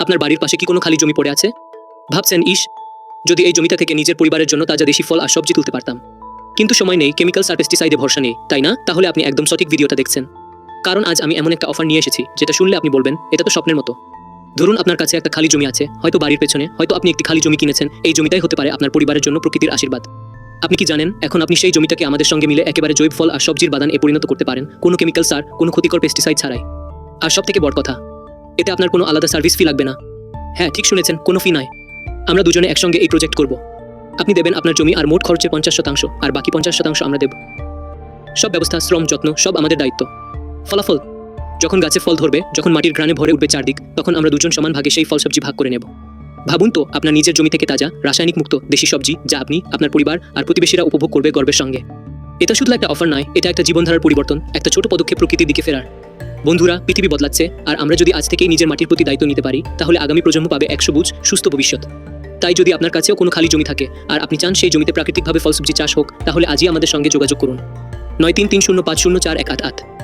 আপনার বাড়ির পাশে কি কোনো খালি জমি পড়ে আছে? ভাবছেন, ইস, যদি এই জমিটা থেকে নিজের পরিবারের জন্য তাজা দেশি ফল আর সবজি তুলতে পারতাম। কিন্তু সময় নেই, কেমিক্যালস আর পেস্টিসাইডে ভরসা নেই, তাই না? তাহলে আপনি একদম সঠিক ভিডিওটা দেখছেন। কারণ আজ আমি এমন একটা অফার নিয়ে এসেছি যেটা শুনলে আপনি বলবেন এটা তো স্বপ্নের মতো। ধরুন আপনার কাছে একটা খালি জমি আছে, হয়তো বাড়ির পেছনে, হয়তো আপনি একটি খালি জমি কিনেছেন। এই জমিটাই হতে পারে আপনার পরিবারের জন্য প্রকৃতির আশীর্বাদ। আপনি কি জানেন, এখন আপনি সেই জমিটাকে আমাদের সঙ্গে মিলে একেবারে জৈব ফল আর সবজির বাগানে পরিণত করতে পারেন, কোনো কেমিক্যাল সার, কোনো ক্ষতিকর পেস্টিসাইড ছাড়াই। আর সব থেকে বড় কথা, এতে আপনার কোনো আলাদা সার্ভিস ফি লাগবে না। হ্যাঁ, ঠিক শুনেছেন, কোনো ফি নয়। আমরা দুজনে একসঙ্গে এই প্রজেক্ট করব। আপনি দেবেন আপনার জমি আর মোট খরচের 50% আর বাকি 50% আমরা দেব। সব ব্যবস্থা, শ্রম, যত্ন সব আমাদের দায়িত্ব। ফলাফল, যখন গাছে ফল ধরবে, যখন মাটির ঘ্রাণে ভরে উঠবে চারদিক, তখন আমরা দুজন সমান ভাগে সেই ফল সবজি ভাগ করে নেব। ভাবুন তো, আপনার নিজের জমি থেকে তাজা, রাসায়নিক মুক্ত দেশি সবজি, যা আপনি, আপনার পরিবার আর প্রতিবেশীরা উপভোগ করবে গর্বের সঙ্গে। এটা শুধু একটা অফার নয়, এটা একটা জীবনধারার পরিবর্তন, একটা ছোট পদক্ষেপ প্রকৃতির দিকে ফেরার। বন্ধুরা, পৃথিবী বদলাচ্ছে, আর আমরা যদি আজ থেকেই নিজের মাটির প্রতি দায়িত্ব নিতে পারি, তাহলে আগামী প্রজন্ম পাবে এক সবুজ, সুস্থ ভবিষ্যৎ। তাই যদি আপনার কাছেও কোনো খালি জমি থাকে আর আপনি চান সেই জমিতে প্রাকৃতিকভাবে ফল সবজি চাষ হোক, তাহলে আজই আমাদের সঙ্গে যোগাযোগ করুন। 9330504188।